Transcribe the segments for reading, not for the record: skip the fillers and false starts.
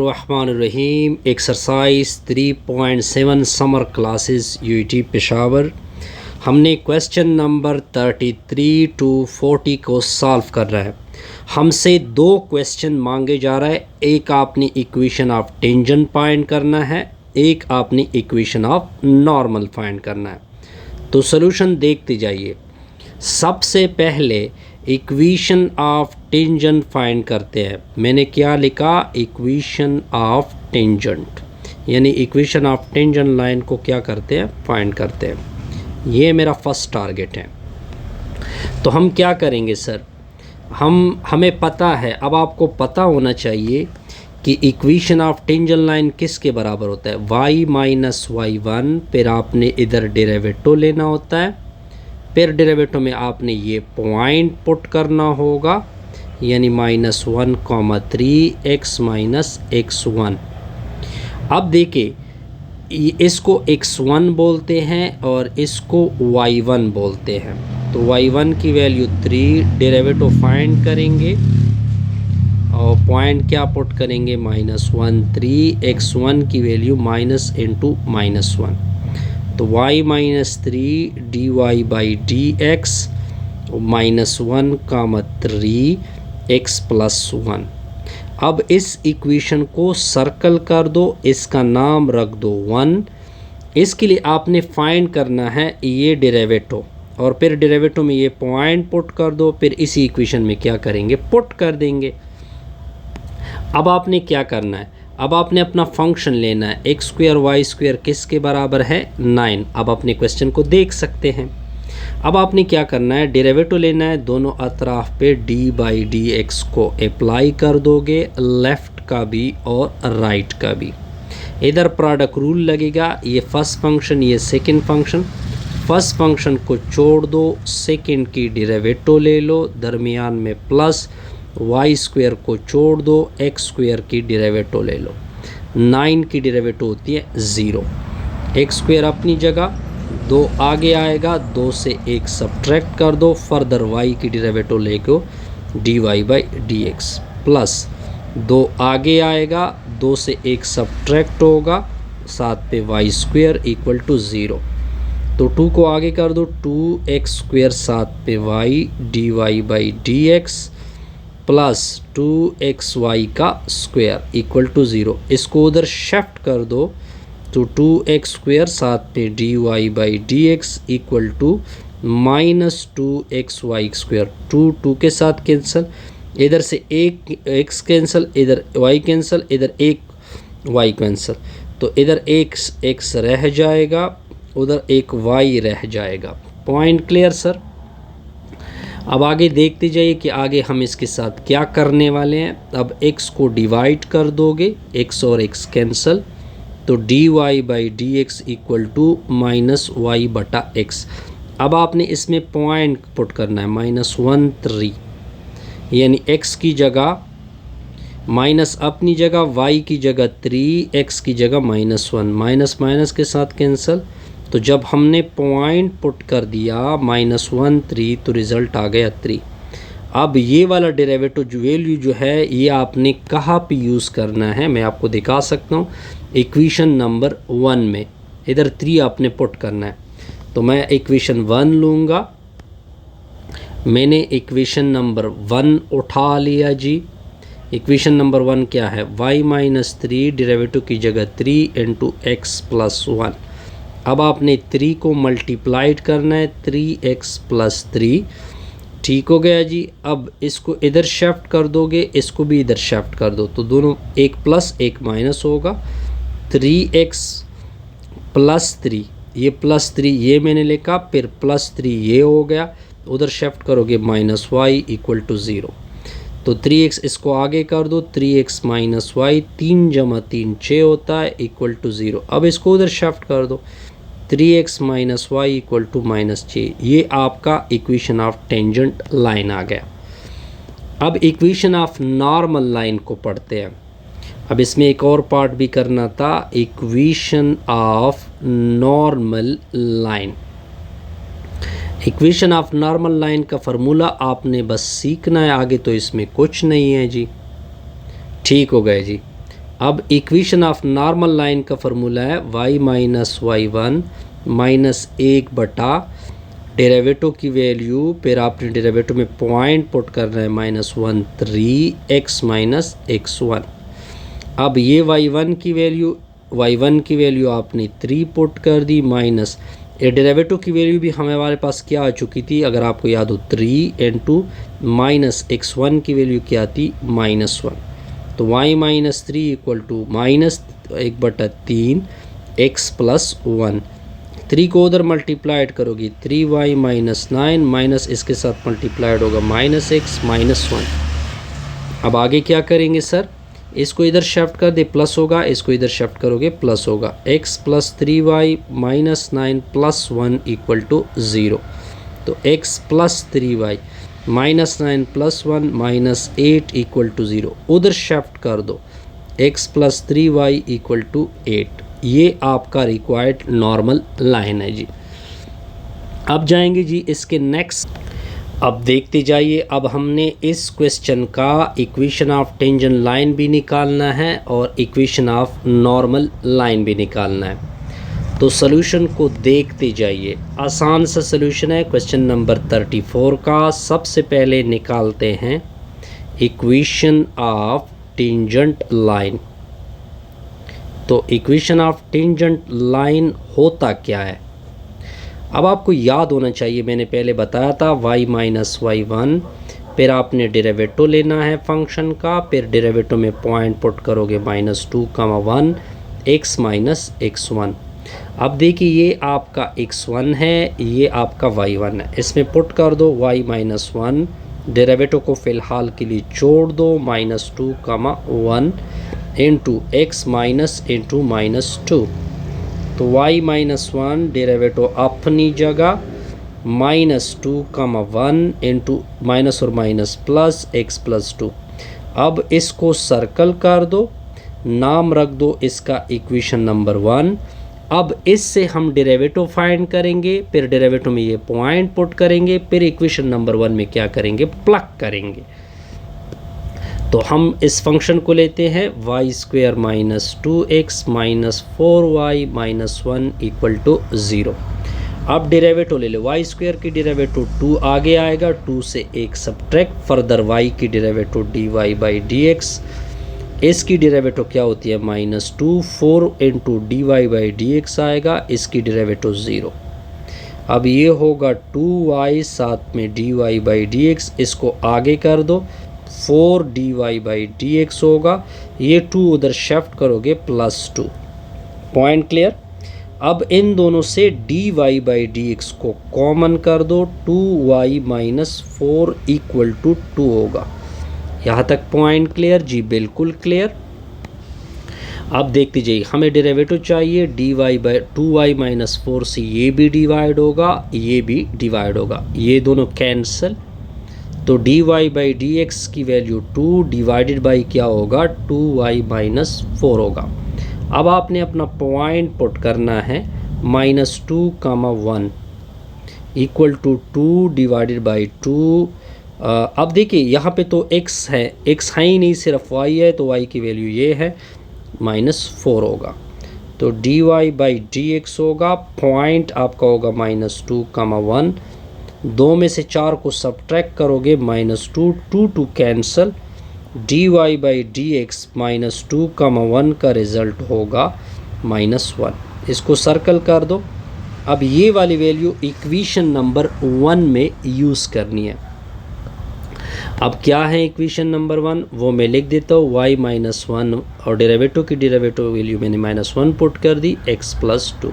रहमानिर्रहीम exercise 3.7 summer classes UET Peshawar. हमने question number 33 to 40 को solve कर रहा है। हमसे दो क्वेश्चन मांगे जा रहा है, एक आपने इक्वेशन ऑफ टेंजेंट फाइंड करना है, एक आपने इक्वेशन ऑफ नॉर्मल फाइंड करना है। तो सॉल्यूशन देखते जाइए। सबसे पहले इक्वेशन ऑफ टेंजेंट फाइंड करते हैं। मैंने क्या लिखा, इक्वेशन ऑफ टेंजेंट, यानी इक्वेशन ऑफ टेंजेंट लाइन को क्या करते हैं, फाइंड करते हैं। ये मेरा फर्स्ट टारगेट है। तो हम क्या करेंगे सर, हमें पता है, अब आपको पता होना चाहिए कि इक्वेशन ऑफ टेंजेंट लाइन किसके बराबर होता है, y माइनस y1। फिर आपने इधर डेरिवेटिव लेना होता है, फिर डेरिवेटिव में आपने ये पॉइंट पुट करना होगा, यानी -1,3 x माइनस x1। अब देखिए, इसको x1 बोलते हैं और इसको y1 बोलते हैं। तो y1 की वैल्यू 3, डेरिवेटिव फाइंड करेंगे और पॉइंट क्या पुट करेंगे, -1,3, x1 की वैल्यू माइनस इंटू -1। तो y minus 3 dy by d x -1,3 x plus 1। अब इस इक्वेशन को सर्कल कर दो, इसका नाम रख दो 1। इसके लिए आपने फाइंड करना है ये डेरिवेटिव, और फिर डेरिवेटिव में ये पॉइंट पुट कर दो, फिर इसी इक्वेशन में क्या करेंगे, पुट कर देंगे। अब आपने क्या करना है, अब आपने अपना फंक्शन लेना है, एक्स स्क्वायर वाई स्क्वायर किसके बराबर है, 9। अब अपने क्वेश्चन को देख सकते हैं। अब आपने क्या करना है, डेरिवेटिव लेना है, दोनों अतराफ पे डी बाई डी एक्स को अप्लाई कर दोगे, लेफ़्ट का भी और राइट का भी। इधर प्रोडक्ट रूल लगेगा, ये फर्स्ट फंक्शन, ये सेकंड फंक्शन। फर्स्ट फंक्शन को छोड़ दो, सेकंड की डेरिवेटिव ले लो, दरमियान में प्लस, वाई स्क्वायर को छोड़ दो, एक्स स्क्वायर की डेरिवेटिव ले लो। 9 की डेरिवेटिव होती है 0। एक्स स्क्वायर अपनी जगह, 2 आगे आएगा, 2 से 1 सब्ट्रैक्ट कर दो, फर्दर वाई की डेरिवेटिव लेके d y by d x plus 2 आगे आएगा, 2 से 1 सब्ट्रैक्ट होगा, साथ पे वाई स्क्वायर इक्वल टू 0। तो 2 को आगे कर दो, 2x स्क्वायर साथ पे y d y by d x plus 2xy का स्क्वायर इक्वल टू 0। इसको उधर शिफ्ट कर दो, तो 2x स्क्वायर साथ पे d y by d x equal to -2xy square. 2 के साथ कैंसिल, इधर से एक x कैंसिल, इधर y कैंसिल, इधर एक y कैंसिल, तो इधर एक x रह जाएगा, उधर एक y रह जाएगा। Point clear sir. अब आगे देखते जाइए कि आगे हम इसके साथ क्या करने वाले हैं। अब x को डिवाइड कर दोगे, x और x कैंसिल, तो dy by d x equal to -y बटा x। अब आपने इसमें पॉइंट पुट करना है, -1,3, यानी x की जगह माइनस अपनी जगह, y की जगह 3, x की जगह -1, माइनस माइनस के साथ कैंसिल। तो जब हमने पॉइंट पुट कर दिया -1,3, तो रिज़ल्ट आ गया 3। अब ये वाला डेरिवेटिव जो वैल्यू जो है, ये आपने कहाँ पे यूज़ करना है, मैं आपको दिखा सकता हूँ। इक्वेशन नंबर 1 में इधर 3 आपने पुट करना है। तो मैं इक्वेशन 1 लूँगा, मैंने इक्वेशन नंबर 1 उठा लिया जी। इक्वेशन नंबर 1 क्या है, y माइनस 3 डेरिवेटिव की जगह 3 इंटू एक्स प्लस 1। अब आपने 3 को मल्टीप्लाइड करना है, 3x प्लस 3, ठीक हो गया जी। अब इसको इधर शिफ्ट कर दोगे, इसको भी इधर शिफ्ट कर दो, तो दोनों एक प्लस एक माइनस होगा। 3x प्लस 3, ये प्लस 3 ये मैंने लिखा, फिर प्लस 3 ये हो गया, उधर शिफ्ट करोगे -y इक्वल टू 0। तो 3x इसको आगे कर दो, 3x माइनस y, 3 जमा 3 6 होता है, इक्वल टू 0। अब इसको उधर शिफ्ट कर दो, 3x minus Y equal to -6। ये आपका इक्वेशन ऑफ टेंजेंट लाइन आ गया। अब इक्वेशन ऑफ नॉर्मल लाइन को पढ़ते हैं। अब इसमें एक और पार्ट भी करना था, equation of normal line. Equation of normal line का फार्मूला आपने बस सीखना है, आगे तो इसमें कुछ नहीं है जी। ठीक हो गए जी। अब इक्वेशन ऑफ नॉर्मल लाइन का फार्मूला है y minus y one minus 1/, derivative की वैल्यू, फिर आपने डेरिवेटिव में पॉइंट पुट करना है -1 3x माइनस x1। अब ये y1 की वैल्यू आपने 3 पुट कर दी, माइनस ये डेरिवेटिव की वैल्यू भी हमारे पास क्या आ चुकी थी, अगर आपको याद हो 3 इंटू माइनस x1 की वैल्यू क्या थी -1। तो y minus 3 equal to -1/3 x plus 1। 3 को उधर मल्टीप्लाइड करोगी 3y माइनस 9 माइनस इसके साथ मल्टीप्लाइड होगा -x माइनस 1। अब आगे क्या करेंगे सर, इसको इधर शिफ्ट कर दे प्लस होगा, इसको इधर शिफ्ट करोगे प्लस होगा, x plus 3y minus 9 plus 1 equal to 0। तो x plus 3y minus 9 plus 1 minus 8 equal to 0, उधर शिफ्ट कर दो, x plus 3y equal to 8। ये आपका रिक्वायर्ड नॉर्मल लाइन है जी। अब जाएंगे जी इसके नेक्स्ट, अब देखते जाइए। अब हमने इस क्वेश्चन का इक्वेशन ऑफ टेंजेंट लाइन भी निकालना है और इक्वेशन ऑफ नॉर्मल लाइन भी निकालना है। तो सॉल्यूशन को देखते जाइए, आसान सा सॉल्यूशन है क्वेश्चन नंबर 34 का। सबसे पहले निकालते हैं इक्वेशन ऑफ टेंजेंट लाइन। तो इक्वेशन ऑफ टेंजेंट लाइन होता क्या है, अब आपको याद होना चाहिए, मैंने पहले बताया था y माइनस वाई वन, फिर आपने डेरिवेटिव लेना है फंक्शन का, फिर डेरिवेटिव में पॉइंट पुट करोगे -2, 1 x माइनस x1। अब देखिए ये आपका x1 है, ये आपका y1 है, इसमें पुट कर दो y माइनस 1, डेरिवेटिव को फ़िलहाल के लिए छोड़ दो -2, 1 इंटू x माइनस इंटू -2। तो y माइनस 1 डेरिवेटिव अपनी जगह -2, 1 इंटू माइनस और माइनस प्लस x प्लस 2। अब इसको सर्कल कर दो, नाम रख दो इसका इक्वेशन नंबर 1। अब इससे हम डेरिवेटिव फाइंड करेंगे, फिर डेरिवेटिव में ये पॉइंट पुट करेंगे, फिर इक्वेशन नंबर 1 में क्या करेंगे, प्लग करेंगे। तो हम इस फंक्शन को लेते हैं y² minus 2x minus 4y minus 1 equal to 0। अब डेरिवेटिव ले लो, y² की डेरिवेटिव 2 आगे आएगा, 2 से 1 सब्ट्रैक्ट, फर्दर y की डेरिवेटिव dy/dx, इसकी डेरिवेटिव क्या होती है -2, 4 इंटू dy/dx आएगा, इसकी डेरिवेटिव 0। अब ये होगा 2y साथ में dy/dx, इसको आगे कर दो, 4 dy/dx होगा, ये 2 उधर शिफ्ट करोगे +2। Point clear. अब इन दोनों से dy/dx को कॉमन कर दो, 2y माइनस 4 इक्वल टू 2 होगा। यहाँ तक पॉइंट क्लियर जी, बिल्कुल क्लियर। अब देखते जाइए, हमें डेरिवेटिव चाहिए dy/2y माइनस 4 से ये भी डिवाइड होगा, ये भी डिवाइड होगा, ये दोनों कैंसिल। तो dy/dx की वैल्यू 2 डिवाइडेड बाई क्या होगा, 2y माइनस 4 होगा। अब आपने अपना पॉइंट पुट करना है -2, 1 इक्वल टू 2 डिवाइडेड बाई 2। अब देखिए यहाँ पे तो x है, x है ही नहीं, सिर्फ y है, तो y की वैल्यू ये है -4 होगा। तो dy/dx होगा, पॉइंट आपका होगा -2, 1, 2 में से 4 को सब्ट्रैक्ट करोगे -2, 2 कैंसल, dy/dx -2, 1 का रिज़ल्ट होगा -1। इसको सर्कल कर दो। अब ये वाली वैल्यू इक्वेशन नंबर 1 में यूज़ करनी है। अब क्या है इक्वेशन नंबर 1, वो मैं लिख देता हूँ, y माइनस 1 और डेरिवेटिव की डेरिवेटिव वैल्यू मैंने -1 पुट कर दी, x प्लस 2।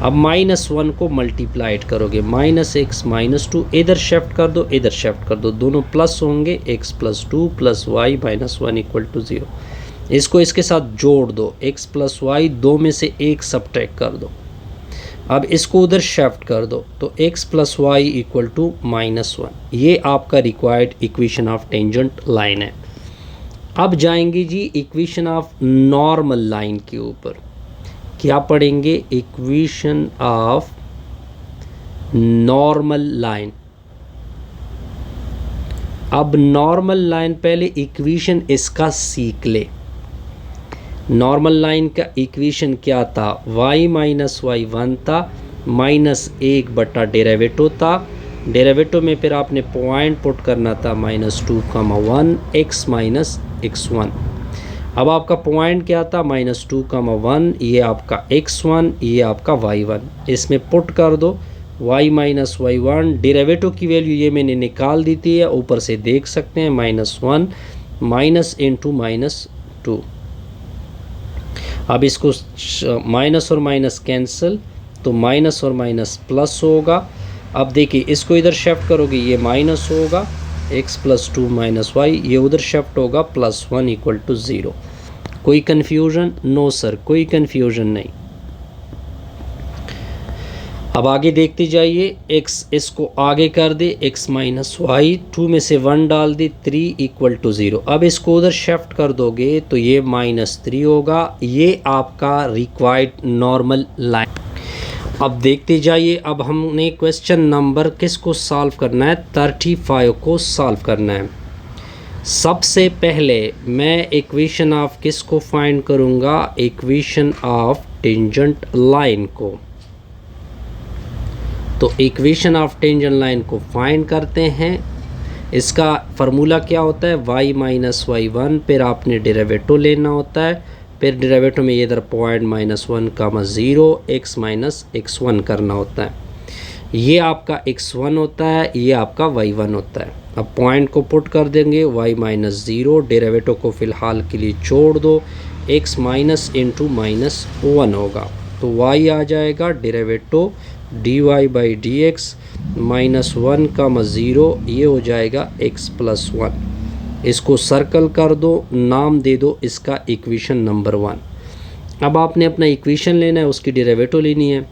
अब -1 को मल्टीप्लाइड करोगे, -x -2, इधर शिफ्ट कर दो, इधर शिफ्ट कर दो, दोनों प्लस होंगे, x plus 2 plus y minus 1 equal to 0। इसको इसके साथ जोड़ दो, x प्लस y, 2 में से 1 सब्ट्रैक्ट कर दो। अब इसको उधर शिफ्ट कर दो, तो x plus y equal to -1। ये आपका required equation of tangent line है। अब जाएंगे जी इक्वेशन ऑफ नॉर्मल लाइन के ऊपर। क्या पढ़ेंगे, इक्वेशन ऑफ नॉर्मल लाइन। अब नॉर्मल लाइन, पहले इक्वेशन इसका सीख ले। नॉर्मल लाइन का इक्वेशन क्या था, y माइनस वाई 1 था, माइनस 1 बटा डेरिवेटिव था, डेरिवेटिव में फिर आपने पॉइंट पुट करना था -2, 1 x माइनस x1। अब आपका पॉइंट क्या था, -2, 1, ये आपका x1, ये आपका y1। इसमें पुट कर दो y माइनस वाई 1, डेरिवेटिव की वैल्यू ये मैंने निकाल दी थी, ऊपर से देख सकते हैं -1 माइनस इंटू -2। अब इसको माइनस और माइनस कैंसिल, तो माइनस और माइनस प्लस होगा। अब देखिए इसको इधर शिफ्ट करोगे, ये माइनस होगा, x प्लस 2 माइनस वाई, ये उधर शिफ्ट होगा +1 इक्वल टू 0। कोई कन्फ्यूजन? नो सर, कोई कन्फ्यूजन नहीं। अब आगे देखते जाइए, x इसको आगे कर दे, x माइनस वाई, 2 में से 1 डाल दे, 3 इक्वल टू 0। अब इसको उधर शिफ्ट कर दोगे तो ये -3 होगा। ये आपका रिक्वायर्ड नॉर्मल लाइन। अब देखते जाइए, अब हमने क्वेश्चन नंबर किसको सॉल्व करना है, 35 को सॉल्व करना है। सबसे पहले मैं इक्वेशन ऑफ किसको फाइंड करूँगा, इक्वेशन ऑफ टेंजेंट लाइन को। तो इक्वेशन ऑफ टेंजेंट लाइन को फाइंड करते हैं। इसका फार्मूला क्या होता है, y माइनस वाई 1, फिर आपने डेरिवेटिव लेना होता है, फिर डेरिवेटिव में इधर पॉइंट -1, 0 x माइनस x1 करना होता है। ये आपका x1 होता है, ये आपका y1 होता है। अब पॉइंट को पुट कर देंगे, y माइनस 0, डेरिवेटिव को फ़िलहाल के लिए छोड़ दो, x माइनस इंटू -1 होगा, तो y आ जाएगा derivative dy by d x -1, 0, ये हो जाएगा x प्लस 1। इसको सर्कल कर दो, नाम दे दो इसका इक्वेशन नंबर 1। अब आपने अपना इक्वेशन लेना है, उसकी डेरिवेटिव लेनी है।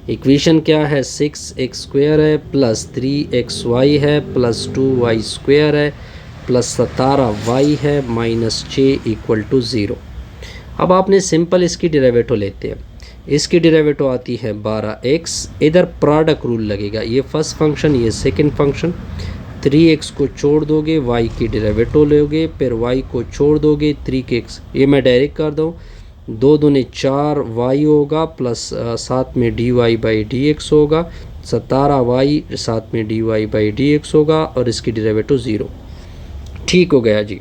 इक्वेशन क्या है, 6x² है प्लस 3xy है प्लस 2y² है प्लस 17y है -6 इक्वल टू 0। अब आपने सिंपल इसकी डेरिवेटिव लेते हैं। इसकी डेरिवेटिव आती है 12x, इधर प्रोडक्ट रूल लगेगा, ये फर्स्ट फंक्शन, ये सेकंड फंक्शन। 3x को छोड़ दोगे, y की डेरिवेटिव लोगे, फिर y को छोड़ दोगे 3x, ये मैं डायरेक्ट कर दूँ, 2 दूने 4y होगा प्लस साथ में dy बाई डी एक्स होगा, 17y साथ में dy बाई डी एक्स होगा, और इसकी डेरिवेटिव 0। ठीक हो गया जी।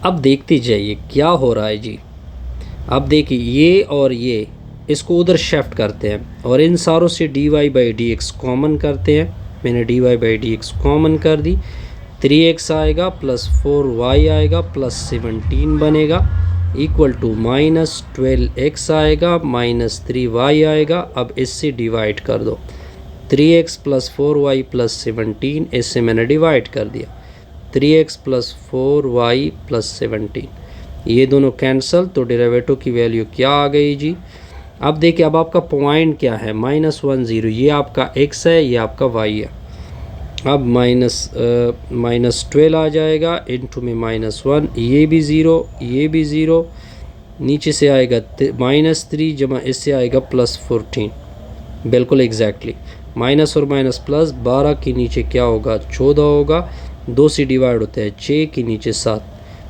अब देखते जाइए क्या हो रहा है जी। अब देखिए ये और ये, इसको उधर शिफ्ट करते हैं और इन सारों से dy by d x common करते हैं। मैंने dy by d x common कर दी, 3x आएगा प्लस 4y आएगा प्लस 17 बनेगा इक्वल टू -12x आएगा -3y आएगा। अब इससे डिवाइड कर दो, 3x प्लस 4y प्लस 17, इससे मैंने डिवाइड कर दिया, 3x प्लस 4y प्लस 17, ये दोनों कैंसल, तो डेरिवेटिव की वैल्यू क्या आ गई जी। अब देखिए, अब आपका पॉइंट क्या है, -1, 0, ये आपका x है, ये आपका y है। अब -12 आ जाएगा, इनटू में -1, ये भी 0, ये भी 0, नीचे से आएगा -3 जमा इससे आएगा +14, बिल्कुल एग्जैक्टली, माइनस और माइनस प्लस, 12 के नीचे क्या होगा, 14 होगा, 2 से डिवाइड होता है 6 के नीचे 7।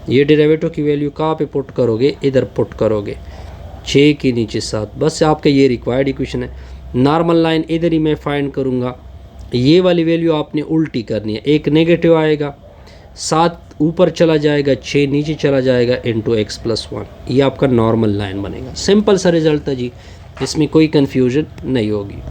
ये डेरिवेटिव की वैल्यू कहाँ पे पुट करोगे, इधर पुट करोगे, 6 के नीचे 7। बस आपका ये रिक्वायर्ड इक्वेशन है। नॉर्मल लाइन इधर ही मैं फाइंड करूँगा, ये वाली वैल्यू आपने उल्टी करनी है, एक नेगेटिव आएगा, 7 ऊपर चला जाएगा, 6 नीचे चला जाएगा, इंटू x प्लस 1, ये आपका नॉर्मल लाइन बनेगा। सिंपल सा रिजल्ट था जी, इसमें कोई कन्फ्यूजन नहीं होगी।